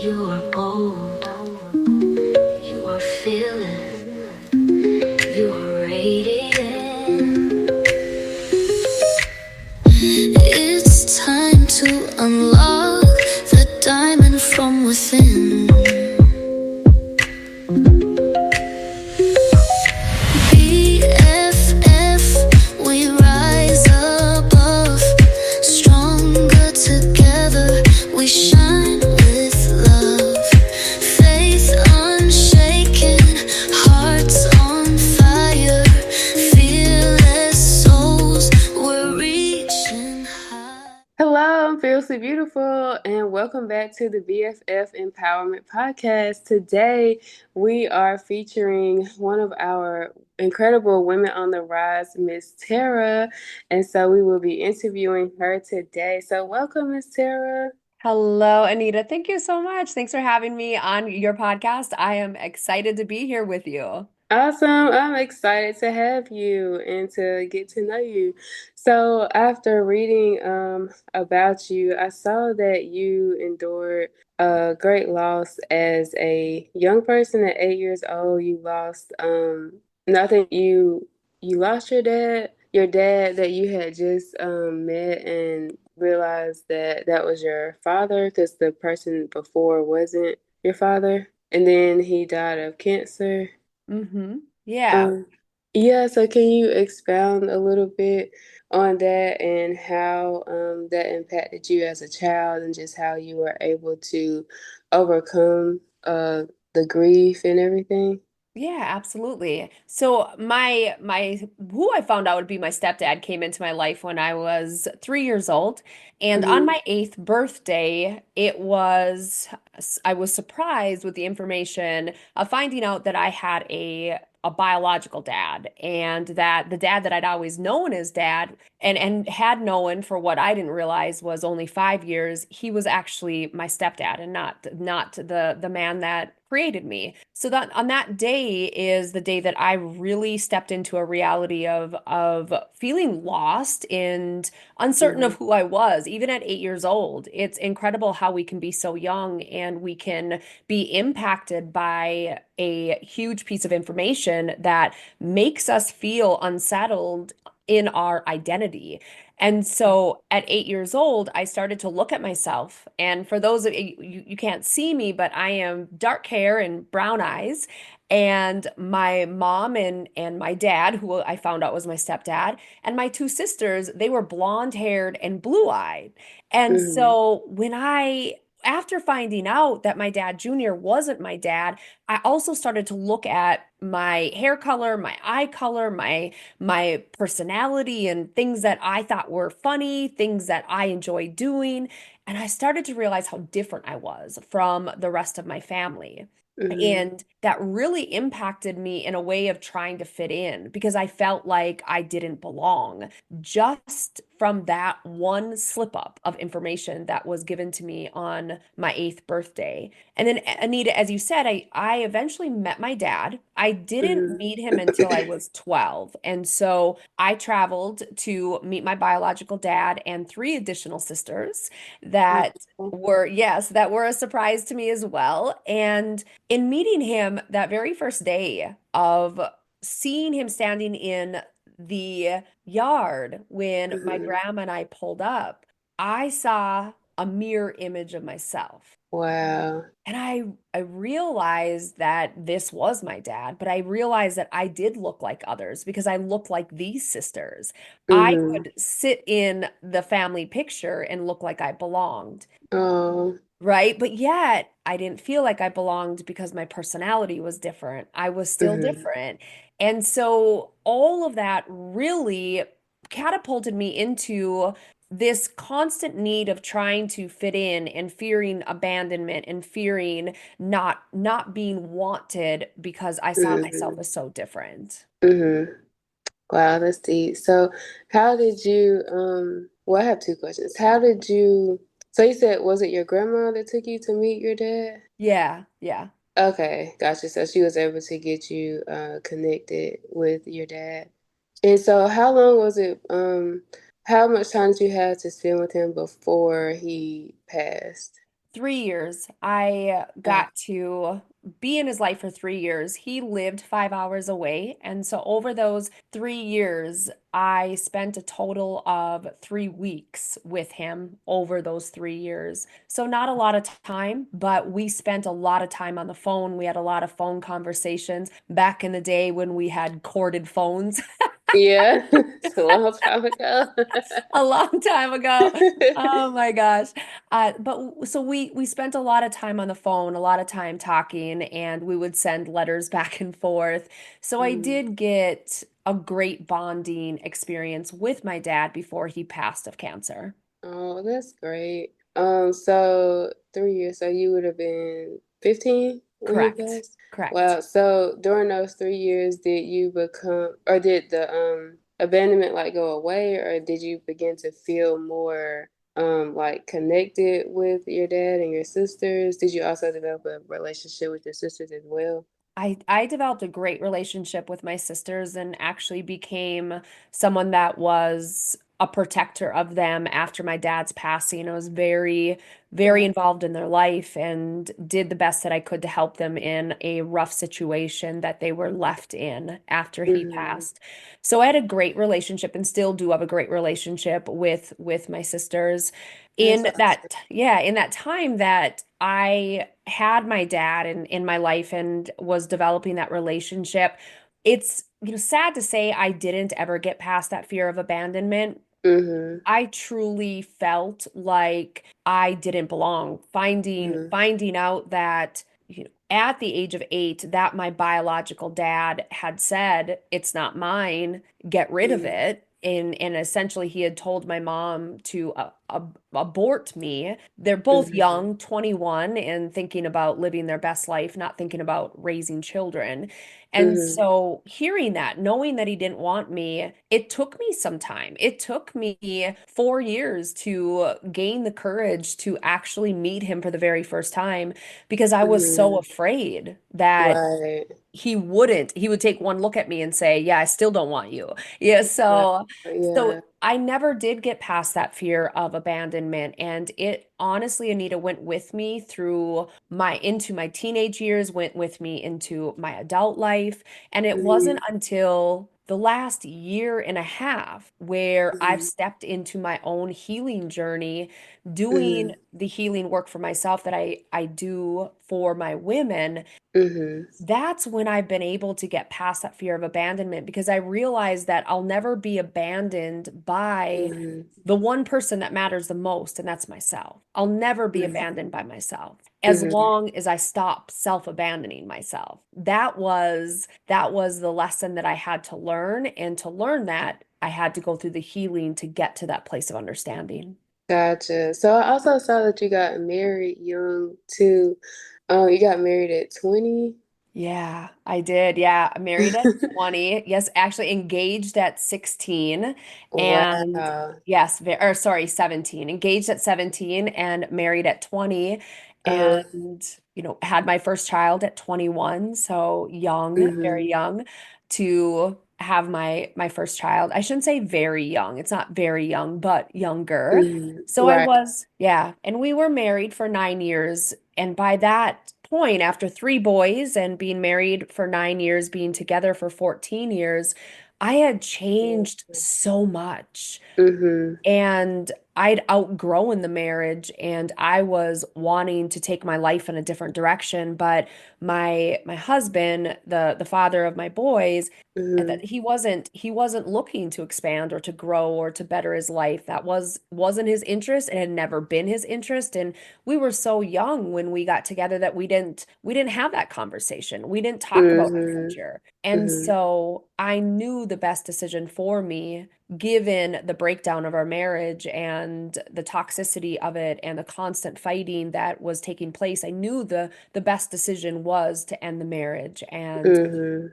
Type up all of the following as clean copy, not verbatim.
You are bold, you are fearless, you are radiant. It's time to unlock the diamond from within. BFF, we rise above, stronger together, we shine with love. Faith unshaken, hearts on fire, fearless souls, we're reaching high. Hello, I'm Fiercely Beautiful, and welcome back to the BFF Empowerment Podcast. Today, we are featuring one of our incredible women on the rise, Miss Tara, and so we will be interviewing her today. So, welcome, Miss Tara. Hello, Anita. Thank you so much. Thanks for having me on your podcast. I am excited to be here with you. Awesome. I'm excited to have you and to get to know you. So, after reading about you, I saw that you endured a great loss as a young person at 8 years old. You lost nothing. You lost your dad that you had just met and realized that that was your father because the person before wasn't your father. And then he died of cancer. Mm-hmm. Yeah. Um, yeah, so can you expound a little bit on that and how that impacted you as a child and just how you were able to overcome the grief and everything? Yeah, absolutely. So my who I found out would be my stepdad came into my life when I was 3 years old. And on Mm-hmm. my eighth birthday, I was surprised with the information of finding out that I had a biological dad, and that the dad that I'd always known as dad and had known for what I didn't realize was only 5 years, he was actually my stepdad and not the man that created me. So that on that day is the day that I really stepped into a reality of feeling lost and uncertain Mm-hmm. of who I was, even at 8 years old. It's incredible how we can be so young and we can be impacted by a huge piece of information that makes us feel unsettled in our identity. And so at 8 years old, I started to look at myself. And for those of you can't see me, but I am dark hair and brown eyes. And my mom and my dad, who I found out was my stepdad, and my two sisters, they were blonde haired and blue eyed. And Mm-hmm. so after finding out that my dad Junior wasn't my dad, I also started to look at my hair color, my eye color, my personality and things that I thought were funny, things that I enjoy doing. And I started to realize how different I was from the rest of my family. Mm-hmm. And that really impacted me in a way of trying to fit in because I felt like I didn't belong just from that one slip up of information that was given to me on my eighth birthday. And then, Anita, as you said, I eventually met my dad. I didn't meet him until I was 12. And so I traveled to meet my biological dad and three additional sisters that Mm-hmm. that were a surprise to me as well. And in meeting him that very first day of seeing him standing in the yard when my Mm-hmm. grandma and I pulled up, I saw a mirror image of myself. Wow. And I realized that this was my dad, but I realized that I did look like others because I looked like these sisters. I Mm-hmm. could sit in the family picture and look like I belonged. Oh. Right? But yet, I didn't feel like I belonged because my personality was different. I was still Mm-hmm. different. And so all of that really catapulted me into this constant need of trying to fit in and fearing abandonment and fearing not being wanted because I saw myself Mm-hmm. as so different. Mm-hmm. Wow, that's deep. So, how did you, well, I have two questions. How did you, so you said, was it your grandma that took you to meet your dad? Yeah, yeah. Okay, gotcha. So she was able to get you connected with your dad. And so how long was it, how much time did you have to spend with him before he passed? 3 years. I Uh, got to be in his life for 3 years. He lived 5 hours away. And so over those 3 years, I spent a total of 3 weeks with him over those 3 years. So not a lot of time, but we spent a lot of time on the phone. We had a lot of phone conversations back in the day when we had corded phones. yeah, it's a long time ago. A long time ago. Oh my gosh. So we spent a lot of time on the phone, a lot of time talking, and we would send letters back and forth. So I Mm. did get a great bonding experience with my dad before he passed of cancer. Oh, that's great. So 3 years, so you would have been 15 when he Correct. passed? Correct. Wow. So during those 3 years, did you become, or did the abandonment like go away, or did you begin to feel more like connected with your dad and your sisters? Did you also develop a relationship with your sisters as well? I developed a great relationship with my sisters and actually became someone that was a protector of them after my dad's passing. I was very, very Wow. involved in their life and did the best that I could to help them in a rough situation that they were left in after he Mm-hmm. passed. So I had a great relationship and still do have a great relationship with my sisters That's in awesome. in that time that I had my dad in my life and was developing that relationship, it's, sad to say I didn't ever get past that fear of abandonment. Mm-hmm. I truly felt like I didn't belong. Mm-hmm. Finding out that, at the age of 8, that my biological dad had said, "It's not mine, get rid of Mm-hmm. it." And essentially he had told my mom to abort me. They're both Mm-hmm. young, 21, and thinking about living their best life, not thinking about raising children. And Mm-hmm. so hearing that, knowing that he didn't want me, it took me some time. It took me 4 years to gain the courage to actually meet him for the very first time because I was so Mm-hmm. afraid that Right. he would take one look at me and say, "Yeah, I still don't want you." Yeah, Right. so Yeah. I never did get past that fear of abandonment. And it honestly, Anita, went with me through into my teenage years, went with me into my adult life. And it wasn't Mm-hmm. until the last year and a half where I've Mm-hmm. stepped into my own healing journey, doing Mm-hmm. the healing work for myself that I do for my women. Mm-hmm. That's when I've been able to get past that fear of abandonment because I realize that I'll never be abandoned by Mm-hmm. the one person that matters the most, and that's myself. I'll never be Mm-hmm. abandoned by myself as Mm-hmm. long as I stop self-abandoning myself. That was the lesson that I had to learn, and to learn that I had to go through the healing to get to that place of understanding. Gotcha. So I also saw that you got married young too. You got married at 20. Yeah, I did. Yeah, married at 20. Yes, actually engaged at 16 and Wow. yes, or sorry, 17. Engaged at 17 and married at 20 Uh-huh. and had my first child at 21, so young, very Mm-hmm. young to have my first child. I shouldn't say very young. It's not very young, but younger. Mm-hmm. So I Right. was, yeah, and we were married for 9 years. And by that point, after three boys and being married for 9 years, being together for 14 years, I had changed so much. Mm-hmm. And I'd outgrown the marriage and I was wanting to take my life in a different direction. But my husband, the father of my boys, that Mm-hmm. he wasn't looking to expand or to grow or to better his life. That wasn't his interest. It had never been his interest. And we were so young when we got together that we didn't have that conversation. We didn't talk about the Mm-hmm. future. And Mm-hmm. so I knew the best decision for me, given the breakdown of our marriage and the toxicity of it and the constant fighting that was taking place. I knew the best decision was to end the marriage and Mm-hmm.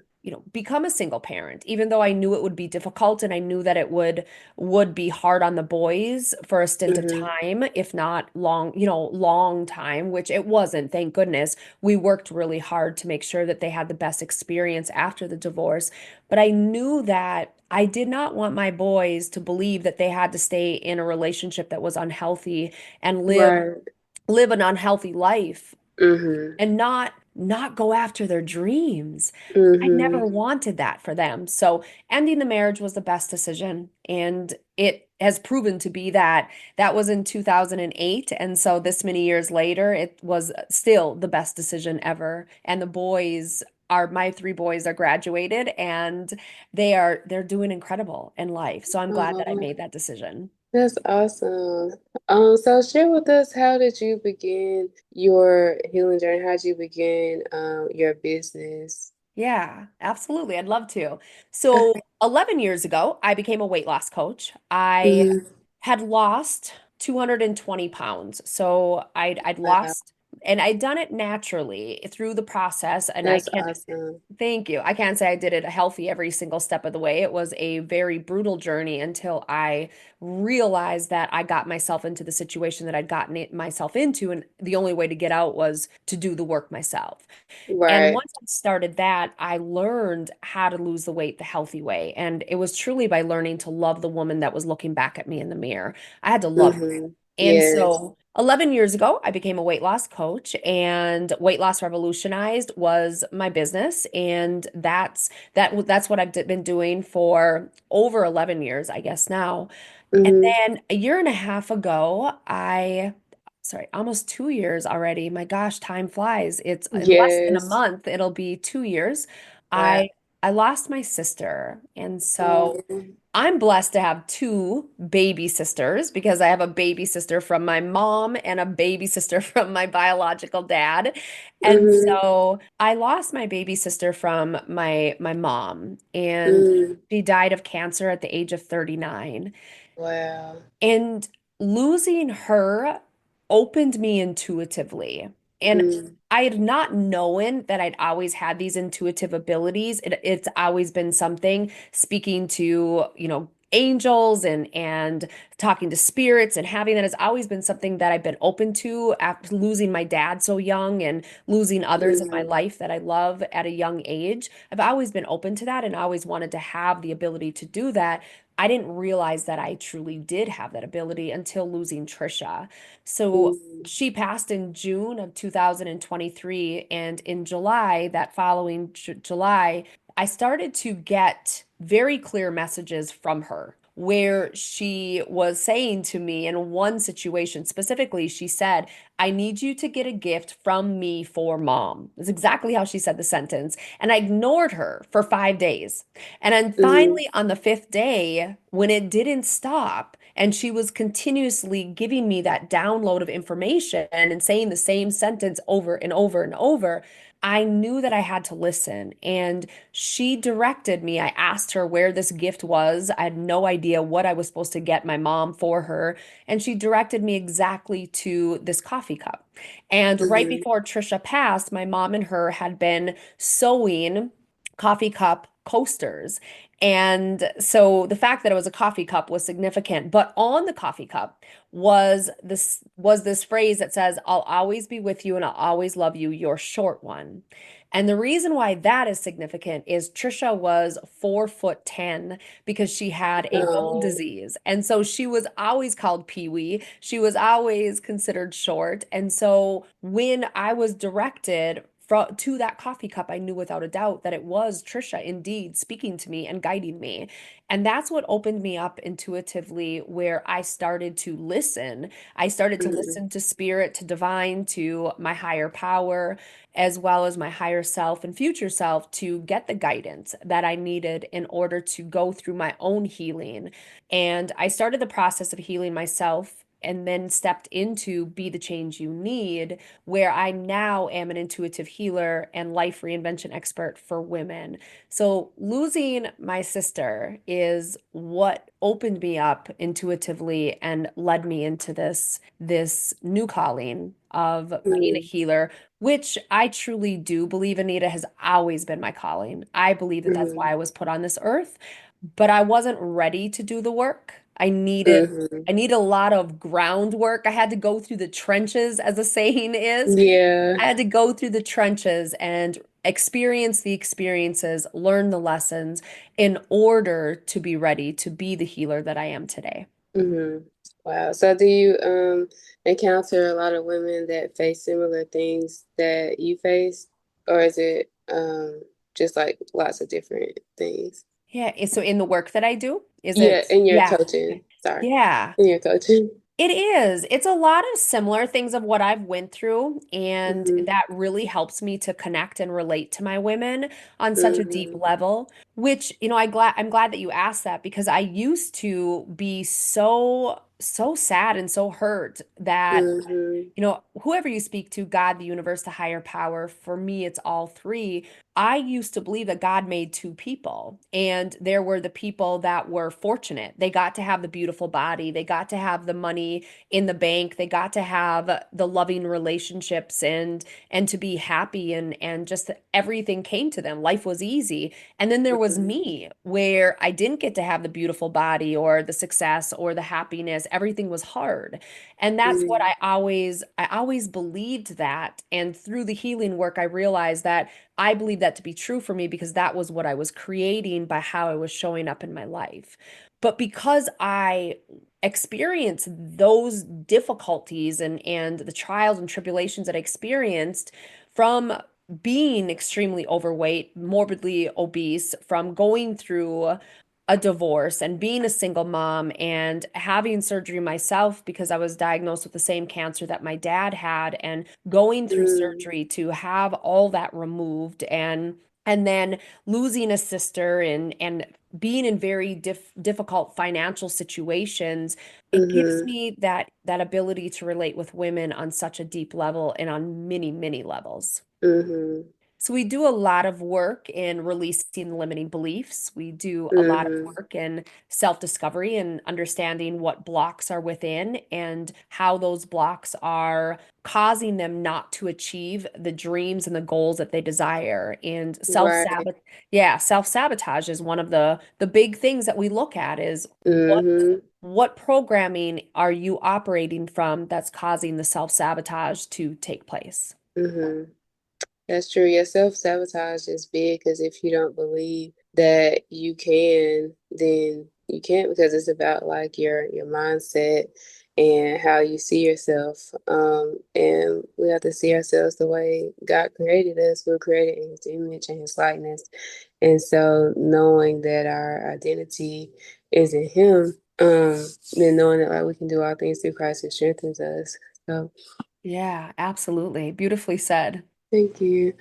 become a single parent, even though I knew it would be difficult and I knew that it would be hard on the boys for a stint of Mm-hmm. time, if not long time, which it wasn't, thank goodness. We worked really hard to make sure that they had the best experience after the divorce. But I knew that I did not want my boys to believe that they had to stay in a relationship that was unhealthy and live Right. live an unhealthy life Mhm. and not go after their dreams. I never Mhm. wanted that for them. So ending the marriage was the best decision. And it has proven to be that. That was in 2008. And so this many years later, it was still the best decision ever. And the boys are my three boys are graduated and they're doing incredible in life. So I'm glad that I Oh, made that decision. that's awesome. So share with us, how did you begin your healing journey? How did you begin your business? Yeah, absolutely. I'd love to. So 11 years ago, I became a weight loss coach. I Mhm. had lost 220 pounds. So I'd Wow, lost and I'd done it naturally through the process. And I that's can awesome. thank you. I can't say I did it healthy every single step of the way. It was a very brutal journey until I realized that I got myself into the situation that I'd gotten myself into. And the only way to get out was to do the work myself. And Right. once I started that, I learned how to lose the weight the healthy way. And it was truly by learning to love the woman that was looking back at me in the mirror. I had to love her. Mm-hmm. And Yes. so 11 years ago, I became a weight loss coach, and Weight Loss Revolutionized was my business. And that's what been doing for over 11 years, I guess now. And Mm-hmm. then a year and a half ago, sorry, almost 2 years already. My gosh, time flies. It's in less than a Yes. month, it'll be 2 years. Wow. I lost my sister. And so Mm-hmm. I'm blessed to have two baby sisters because I have a baby sister from my mom and a baby sister from my biological dad. And Mm-hmm. so I lost my baby sister from my mom, and Mm. she died of cancer at the age of 39. Wow. And losing her opened me intuitively. And Mm. I had not known that I'd always had these intuitive abilities. It's always been something speaking to, angels and talking to spirits, and having that has always been something that I've been open to after losing my dad so young and losing others in my Mm-hmm. life that I love at a young age. I've always been open to that and always wanted to have the ability to do that. I didn't realize that I truly did have that ability until losing Trisha. So Mm. she passed in June of 2023, and in July, that following July, I started to get very clear messages from her where she was saying to me in one situation specifically, she said, I need you to get a gift from me for mom. That's exactly how she said the sentence. And I ignored her for 5 days. And then Mm. finally, on the fifth day, when it didn't stop, and she was continuously giving me that download of information and saying the same sentence over and over and over, I knew that I had to listen. And she directed me. I asked her where this gift was. I had no idea what I was supposed to get my mom for her. And she directed me exactly to this coffee cup. And right Mm-hmm. before Trisha passed, my mom and her had been sewing coffee cup coasters. And so the fact that it was a coffee cup was significant, but on the coffee cup was this phrase that says, I'll always be with you and I'll always love you, your short one. And the reason why that is significant is Trisha was 4'10" because she had a bone Oh. disease. And so she was always called Pee Wee. She was always considered short. And so when I was directed to that coffee cup, I knew without a doubt that it was Trisha indeed speaking to me and guiding me. And that's what opened me up intuitively, where I started to listen. I started to Mm-hmm. listen to spirit, to divine, to my higher power, as well as my higher self and future self to get the guidance that I needed in order to go through my own healing. And I started the process of healing myself and then stepped into Be the Change You Need, where I now am an intuitive healer and life reinvention expert for women. So losing my sister is what opened me up intuitively and led me into this new calling of being a Mm-hmm. healer, which I truly do believe, Anita, has always been my calling. I believe that that's Mm-hmm. why I was put on this earth, but I wasn't ready to do the work. I needed Mm-hmm. I need a lot of groundwork. I had to go through the trenches, as the saying is. Yeah. I had to go through the trenches and experience the experiences, learn the lessons in order to be ready to be the healer that I am today. Mm-hmm. Wow. So do you encounter a lot of women that face similar things that you face, or is it just like lots of different things? Yeah, so in the work that I do, is Yeah, it? in your Yeah. coaching. Sorry. Yeah. In your coaching. It is. It's a lot of similar things of what I've went through, and Mm-hmm. that really helps me to connect and relate to my women on such a deep Mm-hmm. level, which, I'm glad that you asked that because I used to be so sad and so hurt that Mm-hmm. whoever you speak to, God, the universe, the higher power, for me, it's all three. I used to believe that God made two people, and there were the people that were fortunate. They got to have the beautiful body, they got to have the money in the bank, they got to have the loving relationships and to be happy and just everything came to them. Life was easy. And then there was Mm-hmm. me, where I didn't get to have the beautiful body or the success or the happiness. Everything was hard. And that's what I always believed that. And through the healing work, I realized that I believe that to be true for me because that was what I was creating by how I was showing up in my life. But because I experienced those difficulties and the trials and tribulations that I experienced from being extremely overweight, morbidly obese, from going through a divorce and being a single mom and having surgery myself because I was diagnosed with the same cancer that my dad had and going through Mm-hmm. surgery to have all that removed and then losing a sister and being in very difficult financial situations. It gives Mm-hmm. me that ability to relate with women on such a deep level and on many levels. Mm-hmm. So we do a lot of work in releasing limiting beliefs. We do a lot of Mm-hmm. work in self-discovery and understanding what blocks are within and how those blocks are causing them not to achieve the dreams and the goals that they desire. And Right. self-sabotage is one of the big things that we look at is Mm-hmm. what programming are you operating from that's causing the self-sabotage to take place? Mm-hmm. That's true. Your self-sabotage is big because if you don't believe that you can, then you can't because it's about like your mindset and how you see yourself. And we have to see ourselves the way God created us. We're created in His image and His likeness. And so knowing that our identity is in Him, then knowing that like we can do all things through Christ who strengthens us. So Yeah, absolutely. Beautifully said. thank you.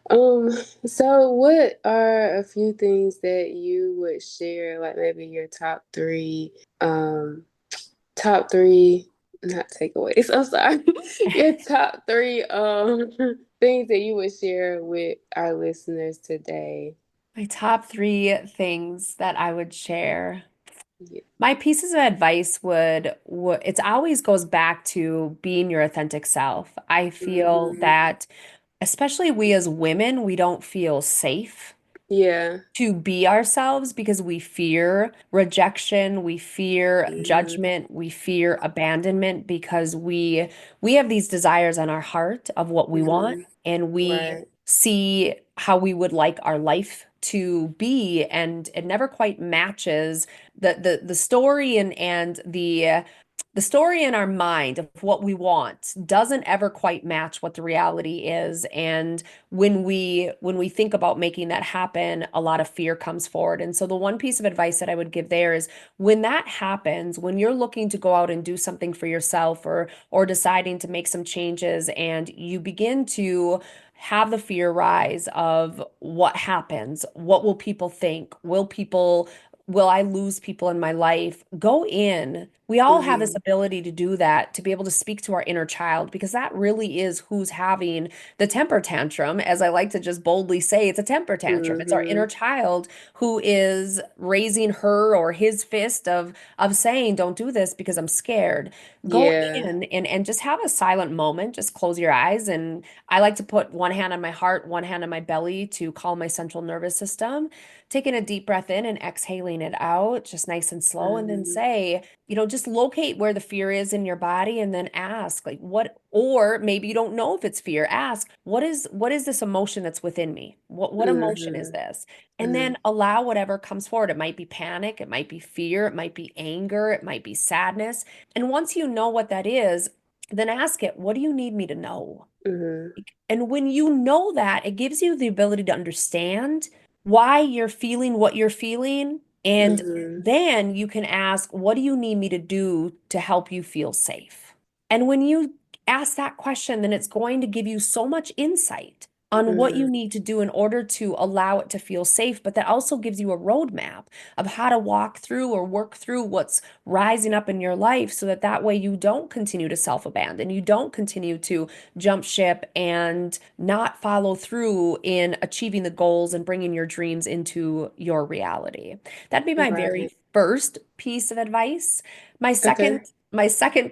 Um, so what are a few things that you would share, like maybe your top three, not takeaways, I'm sorry, your top three, things that you would share with our listeners today? My top three things that I would share. Yeah. My pieces of advice would it always goes back to being your authentic self. I feel Hmm. that especially we as women, we don't feel safe Yeah. to be ourselves because we fear rejection, we fear Hmm. judgment, we fear abandonment because we have these desires on our heart of what we want Hmm. and we Right. see how we would like our life to be and it never quite matches the story and the story in our mind of what we want doesn't ever quite match what the reality is and when we think about making that happen, a lot of fear comes forward. And so the one piece of advice that I would give there is when that happens, when you're looking to go out and do something for yourself or deciding to make some changes and you begin to have the fear rise of what happens, what will people think? Will I lose people in my life? Go in. We all have this Hmm. ability to do that, to be able to speak to our inner child, because that really is who's having the temper tantrum. As I like to just boldly say, it's a temper tantrum. It's our Hmm. inner child who is raising her or his fist of saying, "Don't do this because I'm scared." Go Yeah. in and just have a silent moment. Just close your eyes. And I like to put one hand on my heart, one hand on my belly to calm my central nervous system, taking a deep breath in and exhaling feeling it out, just nice and slow, and then say, just locate where the fear is in your body and then ask, like, what, or maybe you don't know if it's fear. Ask, what is this emotion that's within me? What emotion is this? And then allow whatever comes forward. It might be panic, it might be fear, it might be anger, it might be sadness. And once you know what that is, then ask it, what do you need me to know? And when you know that, it gives you the ability to understand why you're feeling what you're feeling. And then you can ask, what do you need me to do to help you feel safe? And when you ask that question, then it's going to give you so much insight on what you need to do in order to allow it to feel safe. But that also gives you a roadmap of how to walk through or work through what's rising up in your life, so that way you don't continue to self-abandon, you don't continue to jump ship and not follow through in achieving the goals and bringing your dreams into your reality. That'd be my very first piece of advice. My second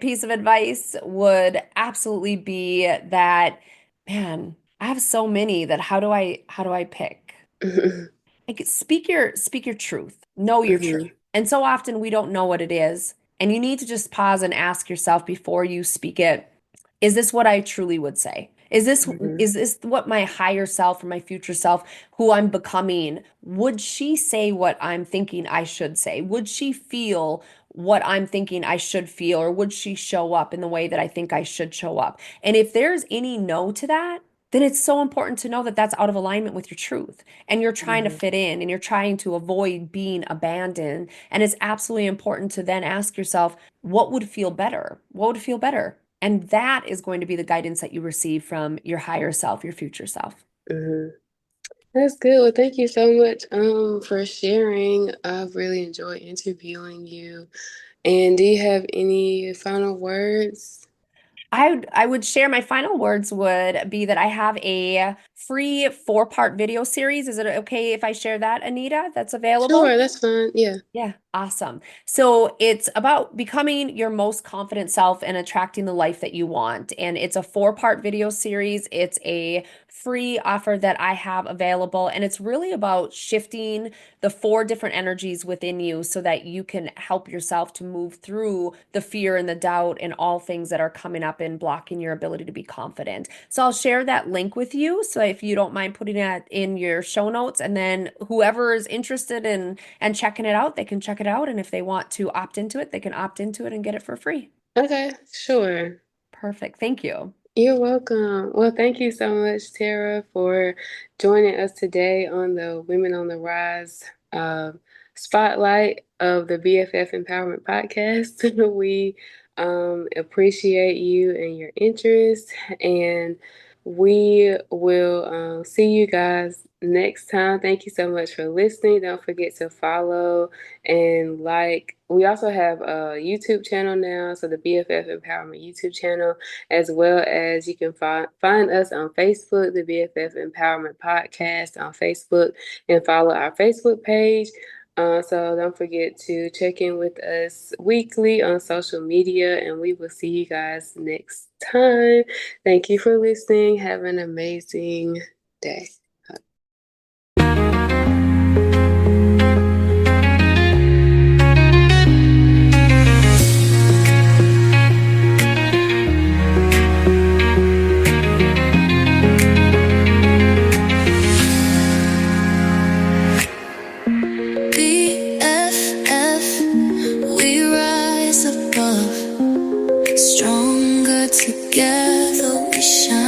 piece of advice would absolutely be that, man, I have so many that how do I pick? Like, speak your truth. Know your truth. And so often we don't know what it is. And you need to just pause and ask yourself before you speak it, is this what I truly would say? Is this what my higher self or my future self, who I'm becoming, would she say what I'm thinking I should say? Would she feel what I'm thinking I should feel? Or would she show up in the way that I think I should show up? And if there's any no to that, then it's so important to know that that's out of alignment with your truth, and you're trying to fit in, and you're trying to avoid being abandoned. And it's absolutely important to then ask yourself, what would feel better? What would feel better? And that is going to be the guidance that you receive from your higher self, your future self. That's good. Well, thank you so much for sharing. I've really enjoyed interviewing you. And do you have any final words? I would share, my final words would be that I have a free 4-part video series. Is it okay if I share that, Anita? That's available? Sure, that's fine. Yeah. Yeah, awesome. So it's about becoming your most confident self and attracting the life that you want. And it's a 4-part video series. It's a free offer that I have available. And it's really about shifting the 4 different energies within you so that you can help yourself to move through the fear and the doubt and all things that are coming up and blocking your ability to be confident. So I'll share that link with you. So if you don't mind putting that in your show notes, and then whoever is interested in and checking it out, they can check it out. And if they want to opt into it, they can opt into it and get it for free. Okay, sure. Perfect. Thank you. You're welcome. Well, thank you so much, Tara, for joining us today on the Women on the Rise spotlight of the BFF Empowerment Podcast. We appreciate you and your interest, and we will see you guys next time. Thank you so much for listening. Don't forget to follow and like. We also have a YouTube channel now, so the BFF Empowerment YouTube channel, as well as you can find us on Facebook, the BFF Empowerment Podcast on Facebook, and follow our Facebook page. So don't forget to check in with us weekly on social media, and we will see you guys next time. Thank you for listening. Have an amazing day. BFF, we rise above, stronger together we shine.